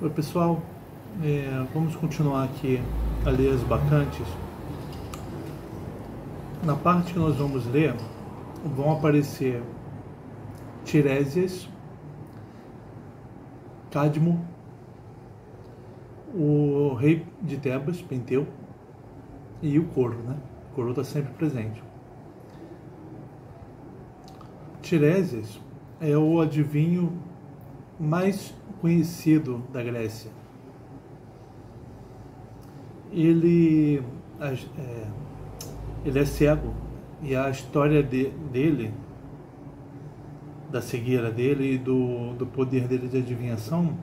Oi pessoal, vamos continuar aqui a ler as bacantes. Na parte que nós vamos ler, vão aparecer Tiresias, Cadmo, o rei de Tebas, Penteu, e o Coro, né? O Coro está sempre presente. Tiresias é o adivinho mais conhecido da Grécia. Ele é cego, e a história dele, da cegueira dele e do poder dele de adivinhação,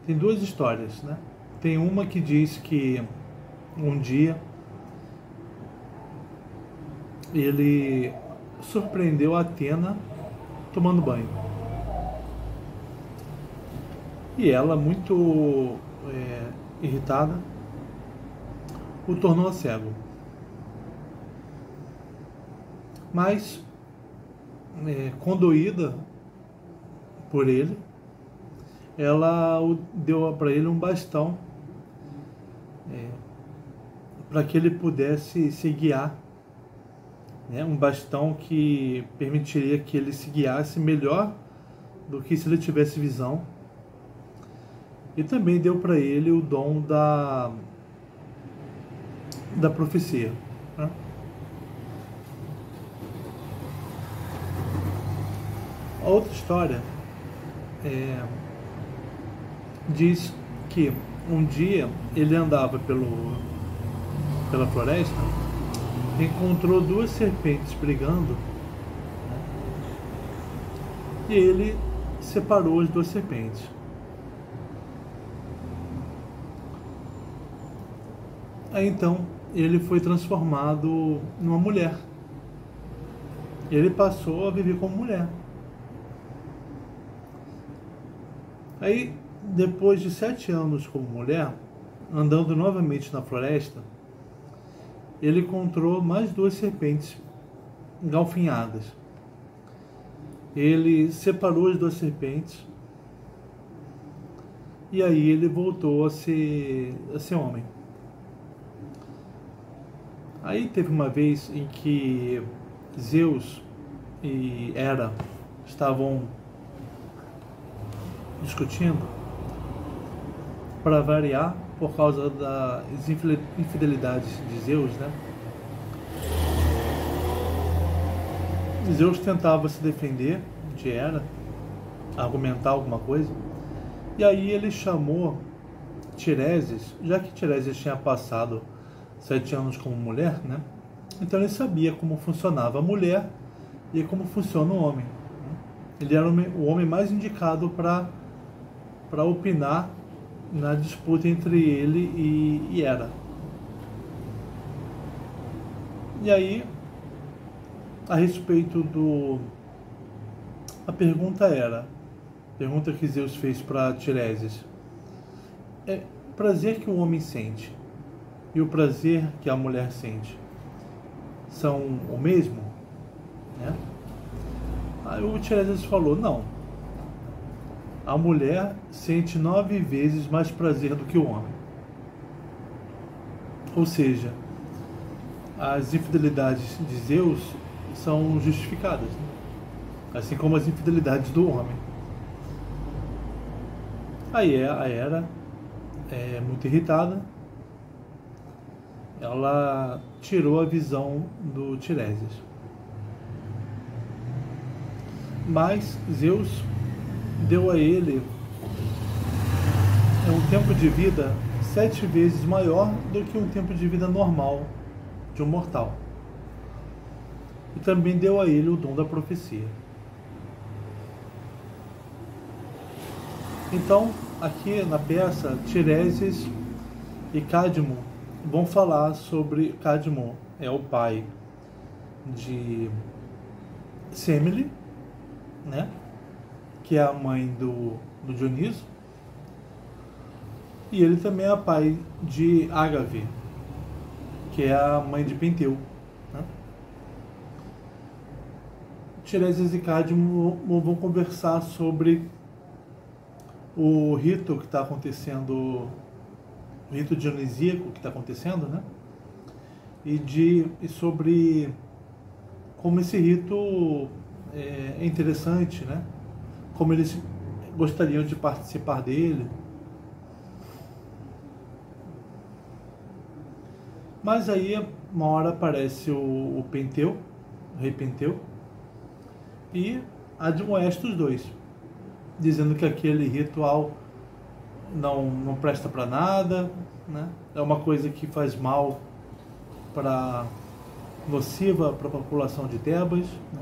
tem duas histórias, né? Tem uma que diz que um dia ele surpreendeu Atena tomando banho. E ela, muito irritada, o tornou cego. Mas, condoída por ele, ela deu para ele um bastão para que ele pudesse se guiar, né? Um bastão que permitiria que ele se guiasse melhor do que se ele tivesse visão. E também deu para ele o dom da profecia, né? A outra história diz que um dia ele andava pela floresta, encontrou duas serpentes brigando, né? E ele separou as duas serpentes. Aí então ele foi transformado numa mulher. Ele passou a viver como mulher. Aí, depois de 7 anos como mulher, andando novamente na floresta, ele encontrou mais duas serpentes galfinhadas. Ele separou as duas serpentes e aí ele voltou a ser homem. Aí teve uma vez em que Zeus e Hera estavam discutindo, para variar, por causa das infidelidades de Zeus, né? Zeus tentava se defender de Hera, argumentar alguma coisa, e aí ele chamou Tiresias, já que Tiresias tinha passado 7 anos como mulher, né? Então ele sabia como funcionava a mulher e como funciona o homem. Ele era o homem mais indicado para opinar na disputa entre ele e Hera. E aí, a respeito a pergunta que Zeus fez para Tiresias: o prazer que o homem sente e o prazer que a mulher sente são o mesmo, né? Aí o Tiresias falou: não. A mulher sente 9 vezes mais prazer do que o homem. Ou seja, as infidelidades de Zeus são justificadas, né? Assim como as infidelidades do homem. Aí a Hera, muito irritada, ela tirou a visão do Tiresias. Mas Zeus deu a ele um tempo de vida 7 vezes maior do que um tempo de vida normal de um mortal. E também deu a ele o dom da profecia. Então, aqui na peça, Tiresias e Cadmo vão falar sobre... Cadmo é o pai de Semele, né? Que é a mãe do Dioniso, e ele também é pai de Ágave, que é a mãe de Penteu, né? Tiresias e Cadmo vão conversar sobre o rito que está acontecendo, o rito dionisíaco que está acontecendo, né? E sobre como esse rito é interessante, né? Como eles gostariam de participar dele. Mas aí, uma hora aparece o Penteu, o rei Penteu, e admoesta os dois, dizendo que aquele ritual não presta para nada, né? É uma coisa que faz mal, nociva para a população de Tebas, né?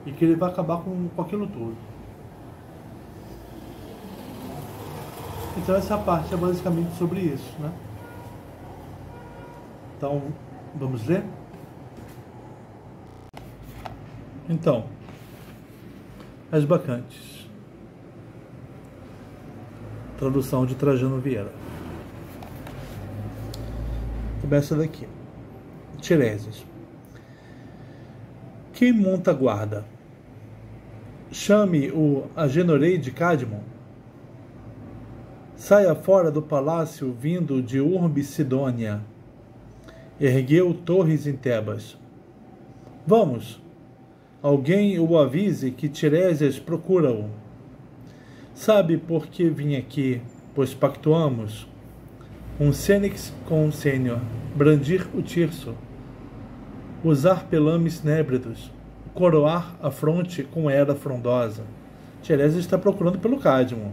E que ele vai acabar com aquilo tudo. Então essa parte é basicamente sobre isso, né? Então, vamos ler? Então, as bacantes. Tradução de Trajano Vieira. Começa daqui. Tiresias. Quem monta guarda? Chame o Agenorei de Cadmon. Saia fora do palácio vindo de Urbe Sidônia. Ergueu torres em Tebas. Vamos! Alguém o avise que Tiresias procura-o. Sabe por que vim aqui, pois pactuamos? Um Cênix com um sênior, brandir o tirso, usar pelames nébridos, coroar a fronte com era frondosa. Tiresias está procurando pelo Cadmon.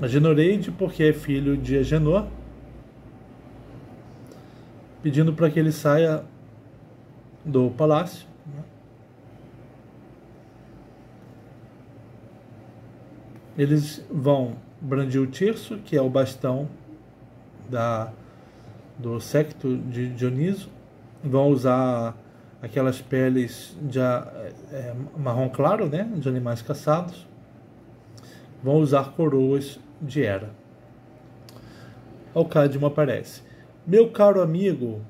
Agenoreide, porque é filho de Agenor, pedindo para que ele saia do palácio. Eles vão brandir o tirso, que é o bastão do séquito de Dioniso, vão usar aquelas peles de marrom claro, né, de animais caçados, vão usar coroas de Hera. O Cadmo aparece. Meu caro amigo,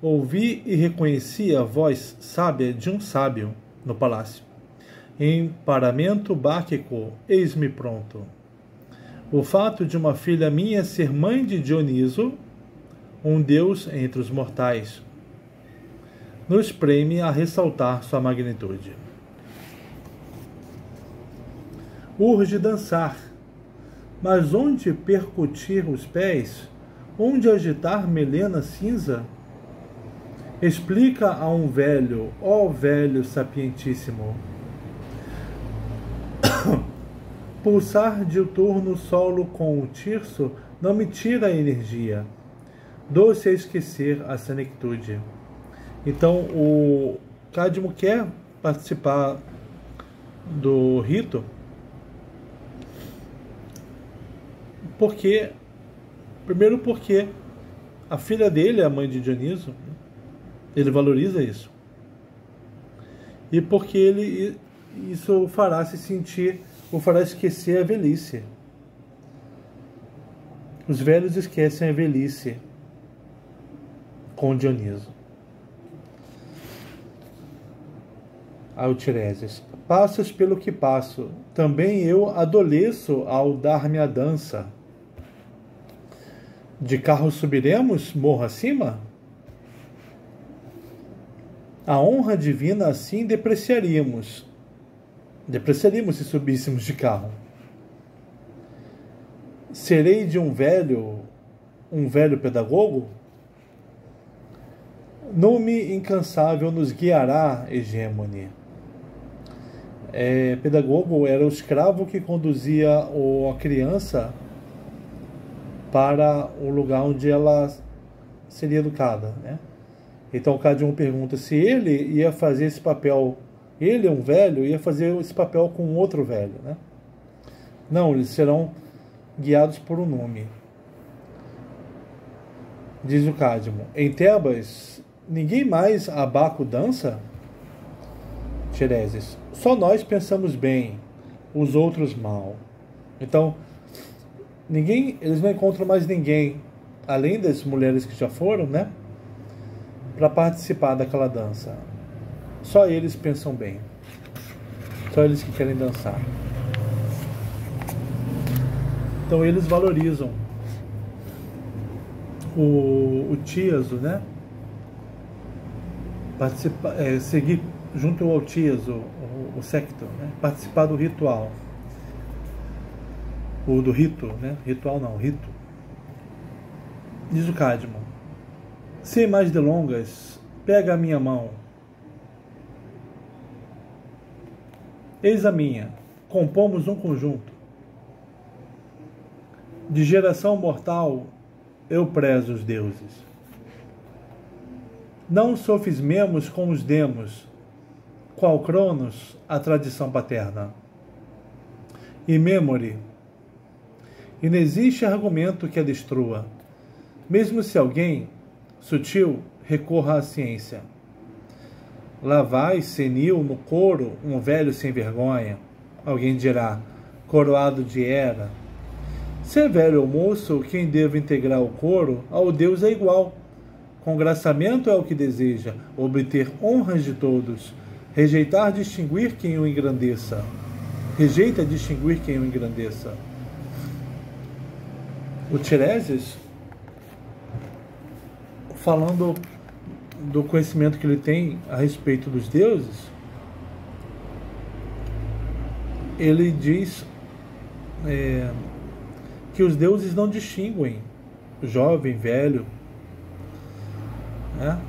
ouvi e reconheci a voz sábia de um sábio no palácio. Em paramento báquico, eis-me pronto. O fato de uma filha minha ser mãe de Dioniso, um deus entre os mortais, nos preme a ressaltar sua magnitude. Urge dançar, mas onde percutir os pés? Onde agitar melena cinza? Explica a um velho, ó velho sapientíssimo. Pulsar diuturno solo com o tirso não me tira a energia. Doce a esquecer a senectude. Então o Cadmo quer participar do rito porque a filha dele é a mãe de Dioniso, ele valoriza isso, e porque isso o fará se sentir, o fará esquecer a velhice. Os velhos esquecem a velhice com Dioniso. Ao Tiresias. Passas pelo que passo, também eu adoleço ao dar-me a dança. De carro subiremos, morro acima? A honra divina assim depreciaríamos se subíssemos de carro. Serei de um velho pedagogo? Nome incansável nos guiará, Hegemone. Pedagogo era o escravo que conduzia a criança para o lugar onde ela seria educada, né? Então o Cadmo pergunta se ele ia fazer esse papel, ele é um velho, ia fazer esse papel com outro velho, né? Não, eles serão guiados por um nome. Diz o Cadmo, em Tebas, ninguém mais abaco dança? Tiresias, só nós pensamos bem, os outros mal. Então, eles não encontram mais ninguém, além das mulheres que já foram, né, para participar daquela dança. Só eles pensam bem. Só eles que querem dançar. Então eles valorizam o Tíazo, né? Seguir junto ao Tíazo, o secto, né? Participar do ritual. Ou do rito, né? Ritual não, rito. Diz o Cadmo: sem mais delongas, pega a minha mão. Eis a minha, compomos um conjunto. De geração mortal, eu prezo os deuses. Não sofismemos com os demos, qual Cronos, a tradição paterna. E memore, e não existe argumento que a destrua, mesmo se alguém, sutil, recorra à ciência. Lá vai, senil, no coro, um velho sem vergonha. Alguém dirá, coroado de Hera. Se é velho ou moço, quem deve integrar o coro, ao Deus é igual. Congraçamento é o que deseja, obter honras de todos, rejeitar distinguir quem o engrandeça. Rejeita distinguir quem o engrandeça. O Tiresias, falando do conhecimento que ele tem a respeito dos deuses, ele diz que os deuses não distinguem jovem, velho, né?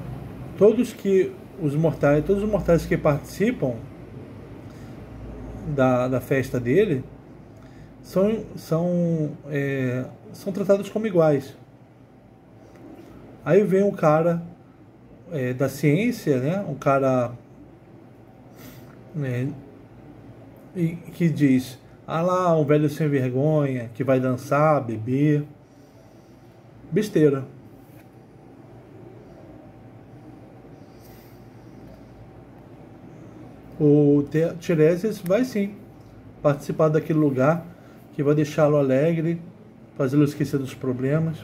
Todos os mortais que participam da festa dele são tratados como iguais. Aí vem um cara da ciência, né? Um cara que diz, lá, um velho sem vergonha que vai dançar, beber. Besteira. O Tiresias vai sim participar daquele lugar que vai deixá-lo alegre, fazê-lo esquecer dos problemas.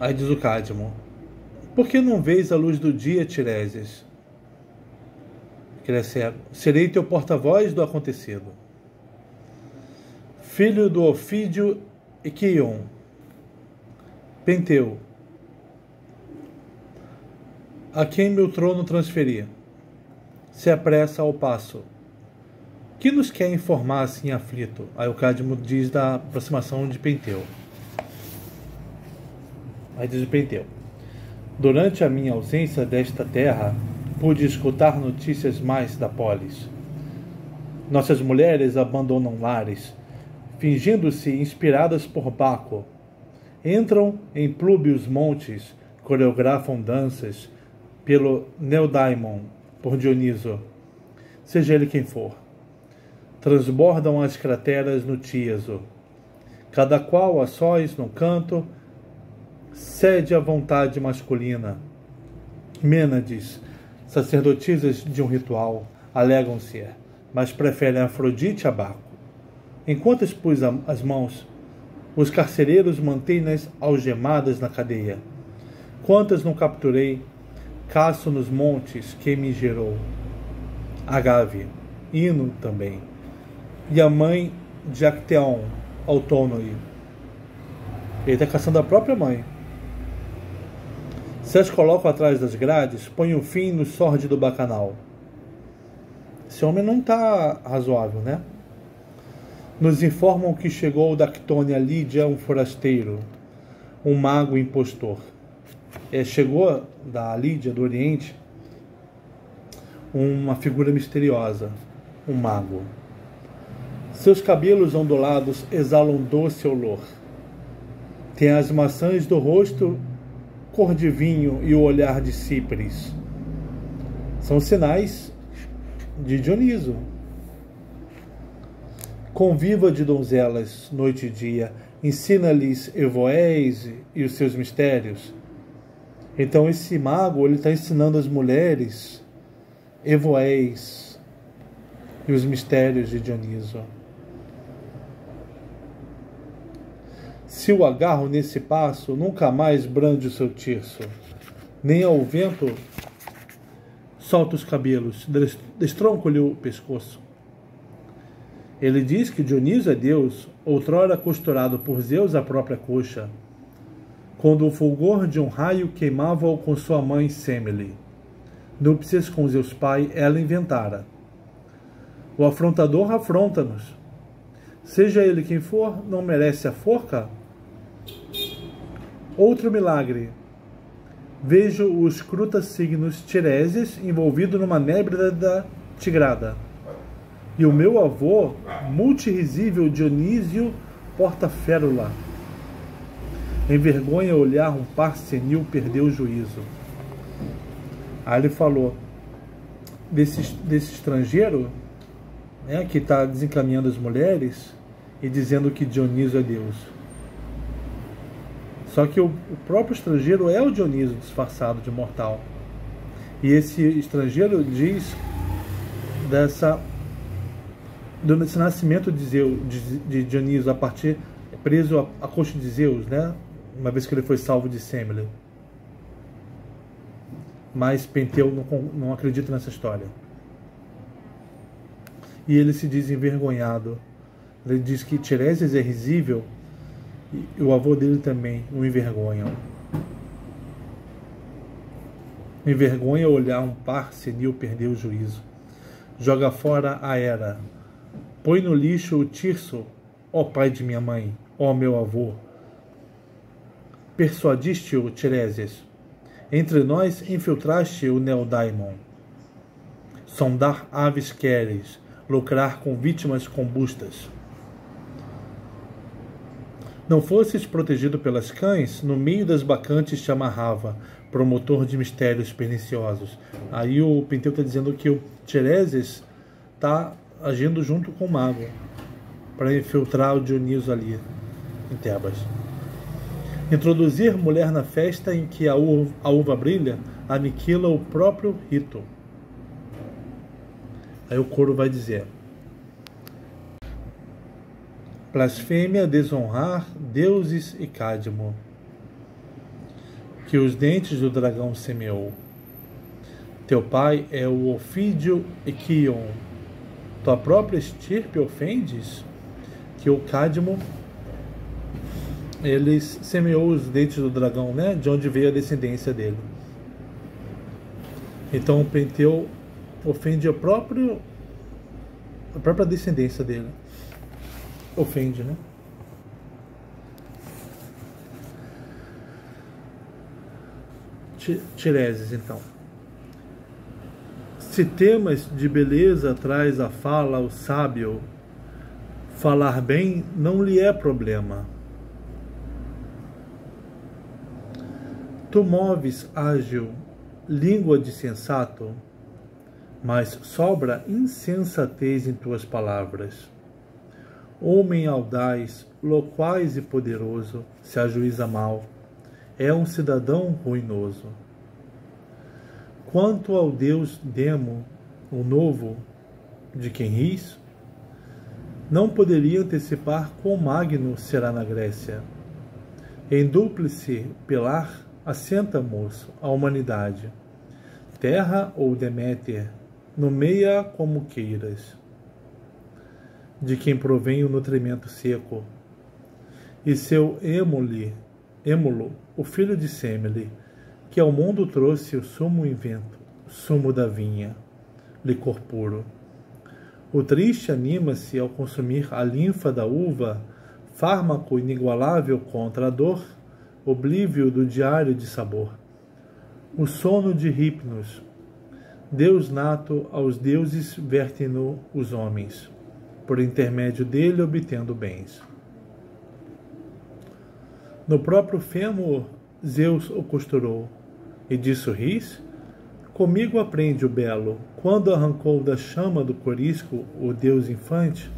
Aí diz o Cadmo: por que não vês a luz do dia, Tiresias? Que ele é cego. Serei teu porta-voz do acontecido. Filho do Ofídio e Quion, Penteu, a quem meu trono transferia, se apressa ao passo. Que nos quer informar assim aflito? Aí o Cadmo diz da aproximação de Penteu. Aí diz o Penteu: durante a minha ausência desta terra, pude escutar notícias mais da polis. Nossas mulheres abandonam lares, fingindo-se inspiradas por Baco. Entram em plúbios montes, coreografam danças, pelo Neodaimon, por Dioniso, seja ele quem for. Transbordam as crateras no Tíazo. Cada qual a sós no canto, cede à vontade masculina. Mênades, sacerdotisas de um ritual, alegam-se, mas preferem Afrodite a Baco. Enquanto expus as mãos, os carcereiros mantêm-nas algemadas na cadeia. Quantas não capturei, caço nos montes que me gerou. Agave, Hino também, e a mãe de Acteon, Autônoe. Ele está caçando a própria mãe. Se as colocam atrás das grades, põe um fim no sórdido bacanal. Esse homem não está razoável, né? Nos informam que chegou da Actônia Lídia um forasteiro, um mago impostor. Chegou da Lídia, do Oriente, uma figura misteriosa, um mago. Seus cabelos ondulados exalam doce olor. Tem as maçãs do rosto cor de vinho e o olhar de cípres. São sinais de Dioniso. Conviva de donzelas noite e dia, ensina-lhes Evoés e os seus mistérios. Então esse mago ele está ensinando as mulheres Evoés e os mistérios de Dioniso. Se o agarro nesse passo, nunca mais brande o seu tirso, nem ao vento solta os cabelos, destronco-lhe o pescoço. Ele diz que Dionísio é Deus, outrora costurado por Zeus à própria coxa, quando o fulgor de um raio queimava-o com sua mãe Semele. Núpcias com Zeus pai ela inventara. O afrontador afronta-nos. Seja ele quem for, não merece a forca? Outro milagre. Vejo os crutasignos Tireses envolvido numa nébrida tigrada. E o meu avô, multirrisível Dionísio Porta-Férula, em vergonha olhar um par senil perdeu o juízo. Aí ele falou desse estrangeiro, né, que está desencaminhando as mulheres e dizendo que Dionísio é Deus. Só que o próprio estrangeiro é o Dionísio disfarçado de mortal. E esse estrangeiro diz desse nascimento de Dionísio a partir preso à coxa de Zeus, né? Uma vez que ele foi salvo de Semele. Mas Penteu não acredita nessa história. E ele se diz envergonhado. Ele diz que Tireses é risível e o avô dele também o envergonham. Envergonha olhar um par senil perder o juízo. Joga fora a era. Põe no lixo o tirso, ó pai de minha mãe, ó meu avô. Persuadiste-o, Tireses. Entre nós infiltraste o Neodaimon. Sondar aves queres, lucrar com vítimas combustas. Não fosses protegido pelas cães, no meio das bacantes te amarrava, promotor de mistérios perniciosos. Aí o Penteu está dizendo que o Tireses está agindo junto com o mago para infiltrar o Dionísio ali em Tebas. Introduzir mulher na festa em que a uva brilha aniquila o próprio rito. Aí o coro vai dizer: blasfêmia, desonrar deuses e Cádmo, que os dentes do dragão semeou. Teu pai é o Ofídio Equion. Tua própria estirpe ofendes? Que o Cádmo, ele semeou os dentes do dragão, né? De onde veio a descendência dele. Então o Penteu ofende a própria descendência dele. Ofende, né? Tireses, então. Se temas de beleza traz a fala o sábio, falar bem não lhe é problema. Tu moves, ágil, língua de sensato, mas sobra insensatez em tuas palavras. Homem audaz, loquaz e poderoso, se ajuiza mal, é um cidadão ruinoso. Quanto ao Deus Demo, o novo, de quem ris, não poderia antecipar quão magno será na Grécia. Em dúplice pilar assenta, moço, a humanidade. Terra ou Deméter, nomeia como queiras. De quem provém o nutrimento seco. E seu Émulo, o filho de Semele, que ao mundo trouxe o sumo invento, sumo da vinha, licor puro. O triste anima-se ao consumir a linfa da uva, fármaco inigualável contra a dor, oblívio do diário de sabor. O sono de Hipnos, Deus nato aos deuses verte-no os homens, por intermédio dele obtendo bens. No próprio fêmur Zeus o costurou, e disso ris? Comigo aprende o belo, quando arrancou da chama do corisco o deus infante,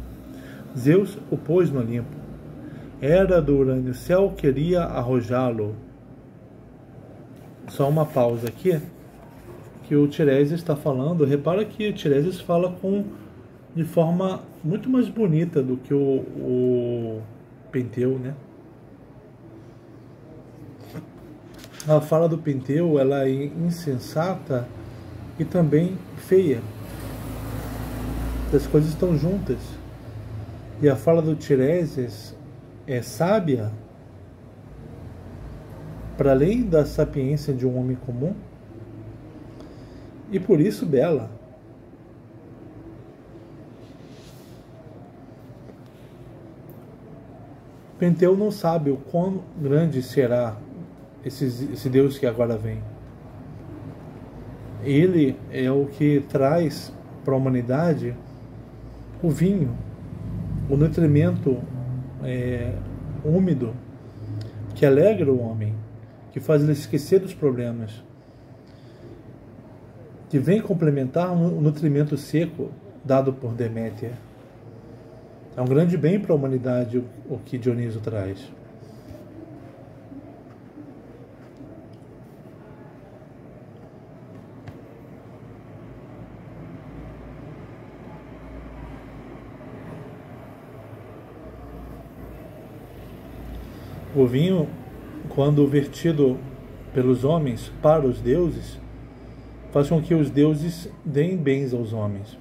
Zeus o pôs no Olimpo. Era do urânio céu, queria arrojá-lo. Só uma pausa aqui, que o Tireses está falando. Repara que o Tireses fala de forma muito mais bonita do que o Penteu, né? A fala do Penteu, ela é insensata e também feia. As coisas estão juntas. E a fala do Tiresias é sábia para além da sapiência de um homem comum e por isso bela. Penteu não sabe o quão grande será esse Deus que agora vem. Ele é o que traz para a humanidade o vinho, o nutrimento úmido, que alegra o homem, que faz ele esquecer dos problemas, que vem complementar o nutrimento seco dado por Deméter. É um grande bem para a humanidade o que Dioniso traz. O vinho, quando vertido pelos homens para os deuses, faz com que os deuses deem bens aos homens.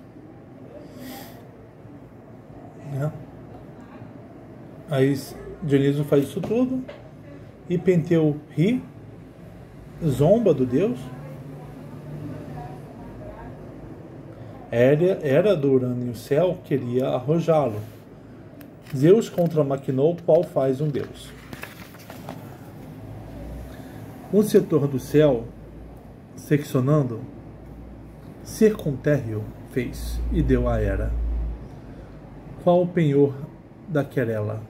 Aí Dioniso faz isso tudo e Penteu ri, zomba do deus. Hera do Urânio Céu queria arrojá-lo. Zeus contramaquinou qual faz um deus. Um setor do céu, seccionando, circuntérreo fez e deu a Hera. Qual o penhor da querela?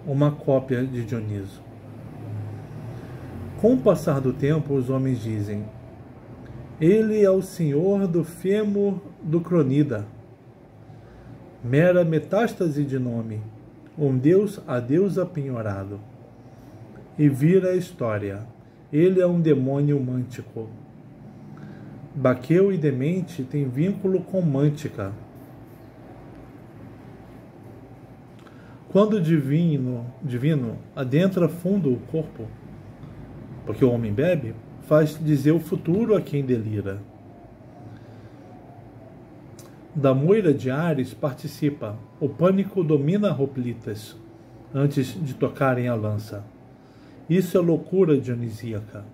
Uma cópia de Dioniso. Com o passar do tempo, os homens dizem: ele é o senhor do fêmur do Cronida, mera metástase de nome, um deus a deus apenhorado. E vira a história: ele é um demônio mântico. Baqueu e Demente têm vínculo com Mântica. Quando o divino adentra fundo o corpo, porque o homem bebe, faz dizer o futuro a quem delira. Da moira de Ares participa, o pânico domina hoplitas, antes de tocarem a lança. Isso é loucura dionisíaca.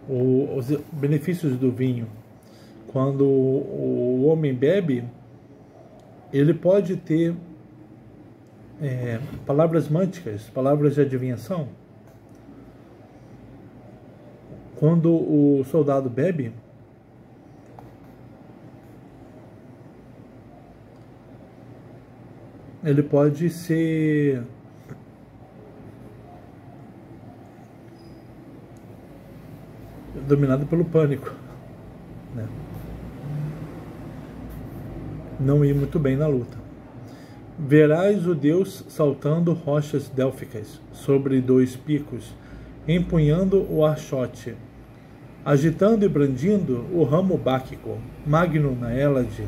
Os benefícios do vinho. Quando o homem bebe, ele pode ter palavras mânticas, palavras de adivinhação. Quando o soldado bebe, ele pode ser dominado pelo pânico, né? Não ir muito bem na luta. Verás o deus saltando rochas délficas sobre 2 picos, empunhando o archote, agitando e brandindo o ramo báquico, magno na Hélade.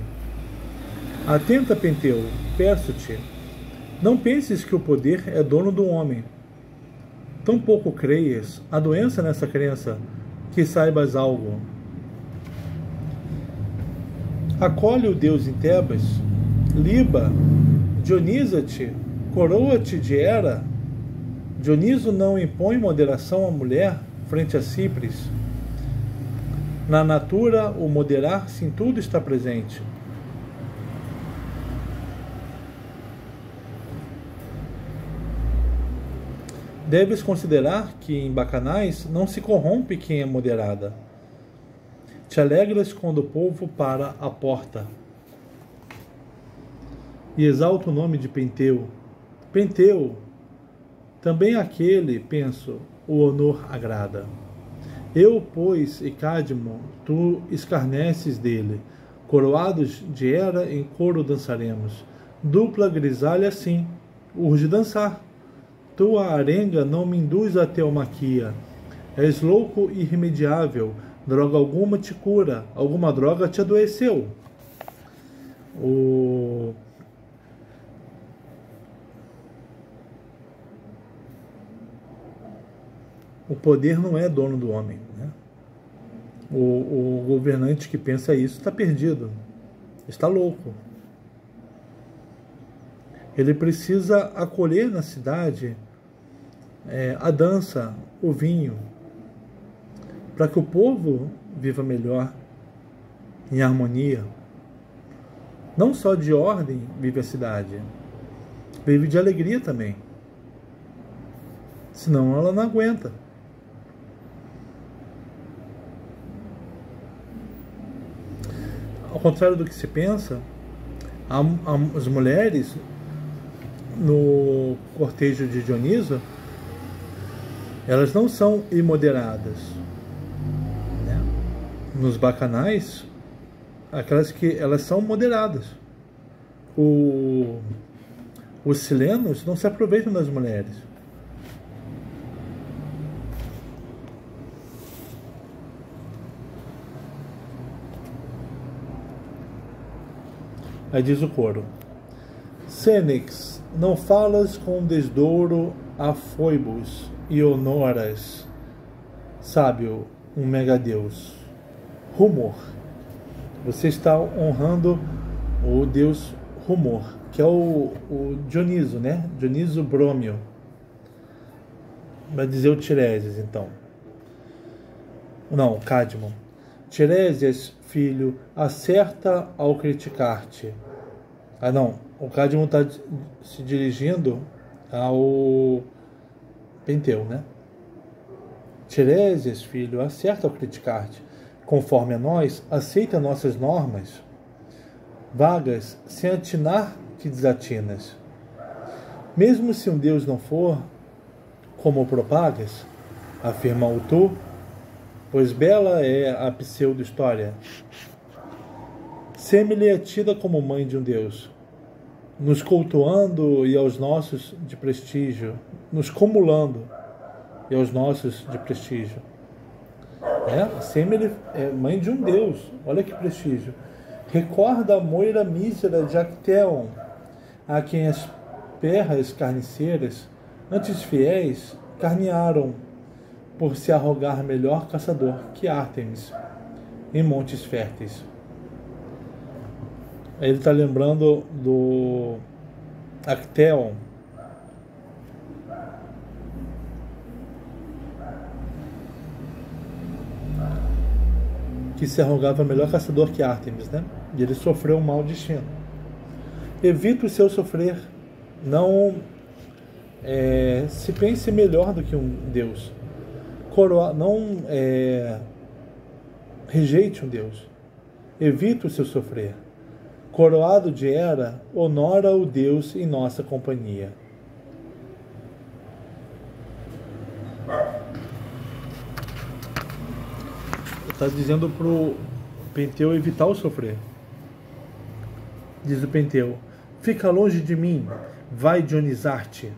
Atenta, Penteu, peço-te, não penses que o poder é dono do homem. Tampouco creias, há doença nessa crença, que saibas algo. Acolhe o deus em Tebas, Liba, Dionisa-te, coroa-te de Hera. Dioniso não impõe moderação à mulher frente a Cipres. Na natura, o moderar-se em tudo está presente. Deves considerar que em bacanais não se corrompe quem é moderada. Te alegras quando o povo para a porta. E exalta o nome de Penteu. Penteu, também aquele, penso, o honor agrada. Eu, pois, e Cádmo, tu escarneces dele. Coroados de Hera, em coro dançaremos. Dupla grisalha, sim, urge dançar. Tua arenga não me induz a teumaquia. És louco e irremediável. Droga alguma te cura. Alguma droga te adoeceu. O poder não é dono do homem, né? O governante que pensa isso está perdido. Está louco. Ele precisa acolher na cidade a dança, o vinho, para que o povo viva melhor, em harmonia. Não só de ordem vive a cidade, vive de alegria também. Senão ela não aguenta. Ao contrário do que se pensa, as mulheres no cortejo de Dioniso, elas não são imoderadas, né? Nos bacanais, aquelas que elas são moderadas. Os silenos não se aproveitam das mulheres. Aí diz o coro: Sênex, não falas com desdouro a foibos e honoras, sábio, um megadeus. Rumor. Você está honrando o deus Rumor, que é o Dioniso, né? Dioniso Brômio. Vai dizer o Tiresias, então. Não, Cádmo. Tiresias, filho, acerta ao criticar-te. Não, o Cádmo está se dirigindo ao Penteu, né? Tiresias, filho, acerta ao criticar-te. Conforme a nós, aceita nossas normas. Vagas, sem atinar, te desatinas. Mesmo se um Deus não for, como propagas, afirma o tu, pois bela é a pseudo-história. Semele é tida como mãe de um Deus, nos cultuando e aos nossos de prestígio, nos cumulando e aos nossos de prestígio. Semele é mãe de um Deus, olha que prestígio. Recorda a moira mísera de Acteon, a quem as perras carniceiras, antes fiéis, carnearam, por se arrogar melhor caçador que Ártemis, em montes férteis. Ele está lembrando do Acteon, que se arrogava melhor caçador que Ártemis, né? E ele sofreu um mau destino. Evita o seu sofrer, não se pense melhor do que um Deus. Não rejeite um Deus. Evita o seu sofrer. Coroado de Hera, honora o Deus em nossa companhia. Está dizendo para o Penteu evitar o sofrer. Diz o Penteu: fica longe de mim, vai dionizar-te.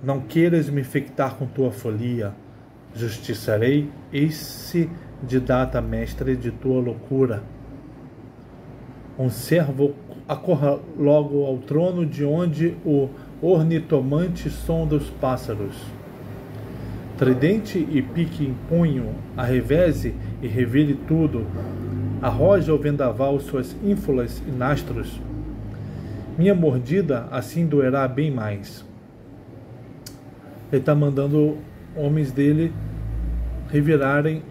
Não queiras me infectar com tua folia. Justiçarei, eis-se de data mestre de tua loucura. Um servo acorra logo ao trono de onde o ornitomante sonda os pássaros. Tridente e pique em punho, arrevese e revire tudo, arroja ao vendaval suas ínfulas e nastros. Minha mordida assim doerá bem mais. Ele está mandando homens dele revirarem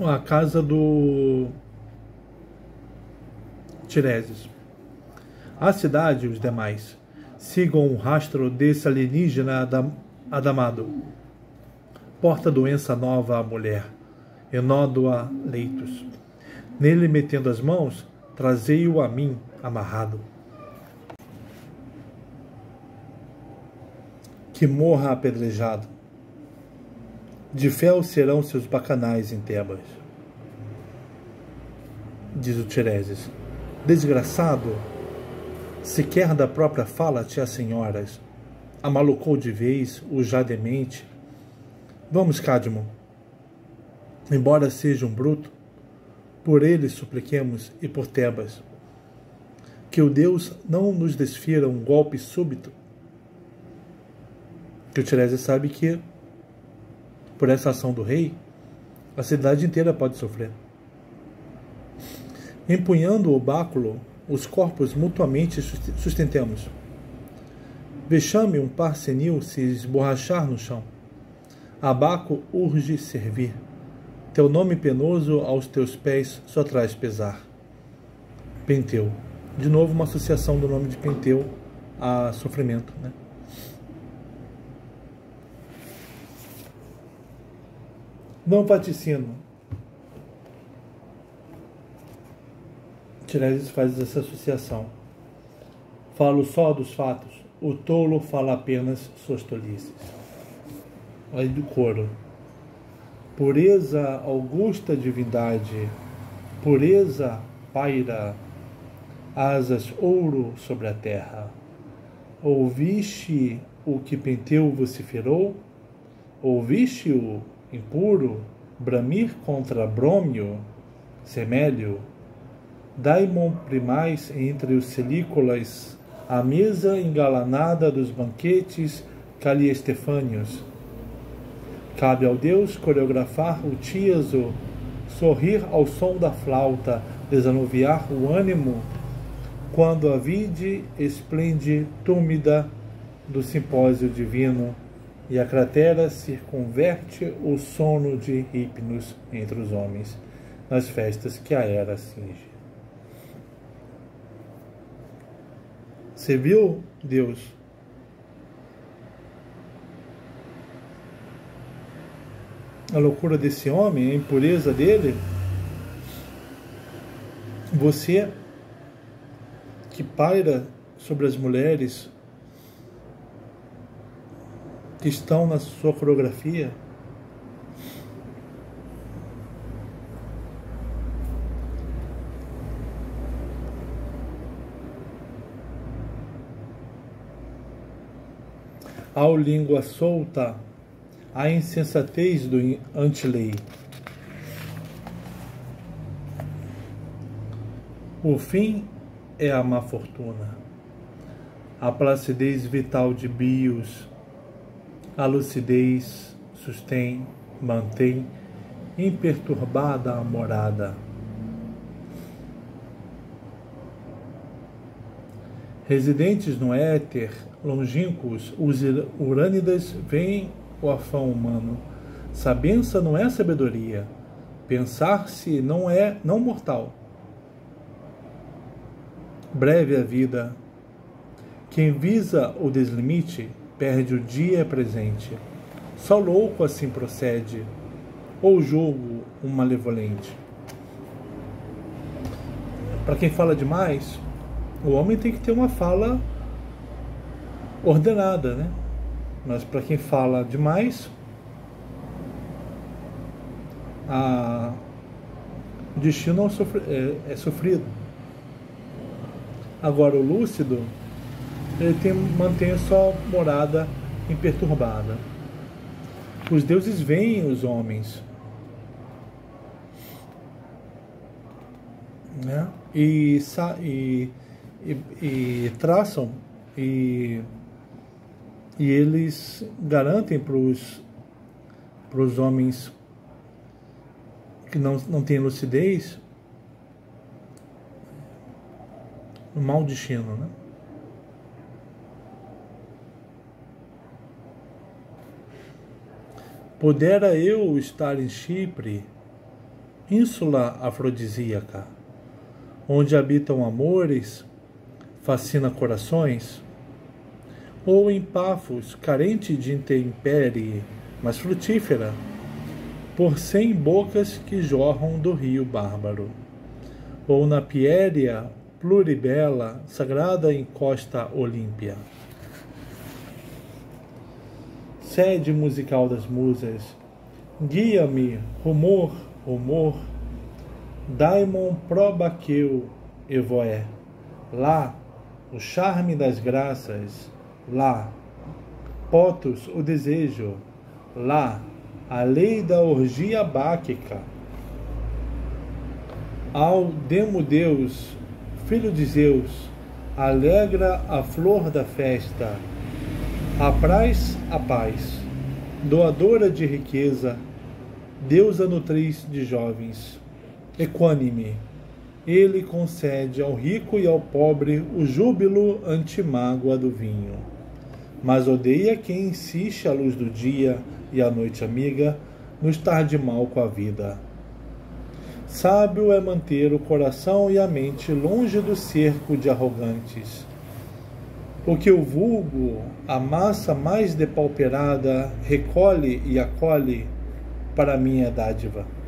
a casa do Tiresias. A cidade e os demais sigam o rastro desse alienígena adamado. Porta doença nova à mulher, enódoa leitos. Nele metendo as mãos, trazei-o a mim amarrado. Que morra apedrejado. De fel serão seus bacanais em Tebas. Diz o Tiresias: desgraçado, sequer da própria fala te assenhoras. Amalucou de vez o já demente. Vamos, Cádmo, embora seja um bruto, por ele supliquemos e por Tebas, que o Deus não nos desfira um golpe súbito. Que o Tiresias sabe que, por essa ação do rei, a cidade inteira pode sofrer. Empunhando o báculo, os corpos mutuamente sustentemos. Vexame um par senil se esborrachar no chão. Abaco urge servir. Teu nome penoso aos teus pés só traz pesar. Penteu. De novo uma associação do nome de Penteu a sofrimento, né? Não vaticino. Tiresias faz essa associação. Falo só dos fatos. O tolo fala apenas suas tolices. Aí do coro. Pureza, augusta divindade, pureza paira, asas ouro sobre a terra. Ouviste o que Penteu vociferou? Ouviste-o impuro bramir contra Brômio, Semélio? Daimon primais entre os silícolas, a mesa engalanada dos banquetes caliestefânios. Cabe ao Deus coreografar o tíaso, sorrir ao som da flauta, desanuviar o ânimo, quando a vide esplende túmida do simpósio divino, e a cratera circunverte o sono de Hipnos entre os homens, nas festas que a era cinge. Você viu, Deus? A loucura desse homem, a impureza dele? Você que paira sobre as mulheres que estão na sua coreografia, ao língua solta, a insensatez do antilei. O fim é a má fortuna, a placidez vital de Bios, a lucidez sustém, mantém imperturbada a morada. Residentes no éter, longínquos, os urânidas veem o afã humano. Sabença não é sabedoria. Pensar-se não é não mortal. Breve a vida. Quem visa o deslimite, perde o dia presente. Só louco assim procede, ou julgo um malevolente. Para quem fala demais, o homem tem que ter uma fala ordenada, né? Mas para quem fala demais, o destino é sofrido. Agora o lúcido, ele mantém a sua morada imperturbada. Os deuses veem os homens, né? E traçam e eles garantem para os homens que não têm lucidez um mau destino, né? Pudera eu estar em Chipre, ínsula afrodisíaca, onde habitam amores, fascina corações, ou em Pafos, carente de intempérie, mas frutífera, por 100 bocas que jorram do rio bárbaro, ou na Piéria pluribela, sagrada em costa olímpia. Sede musical das musas, guia-me, rumor, daimon probaqueu evoé, lá, o charme das graças, lá, potos, o desejo, lá, a lei da orgia báquica, ao Demodeus, filho de Zeus, alegra a flor da festa, apraz a paz, doadora de riqueza, deusa nutriz de jovens, equânime, Ele concede ao rico e ao pobre o júbilo anti-mágoa do vinho, mas odeia quem insiste à luz do dia e à noite amiga no estar de mal com a vida. Sábio é manter o coração e a mente longe do cerco de arrogantes, porque o vulgo, a massa mais depauperada, recolhe e acolhe para minha dádiva.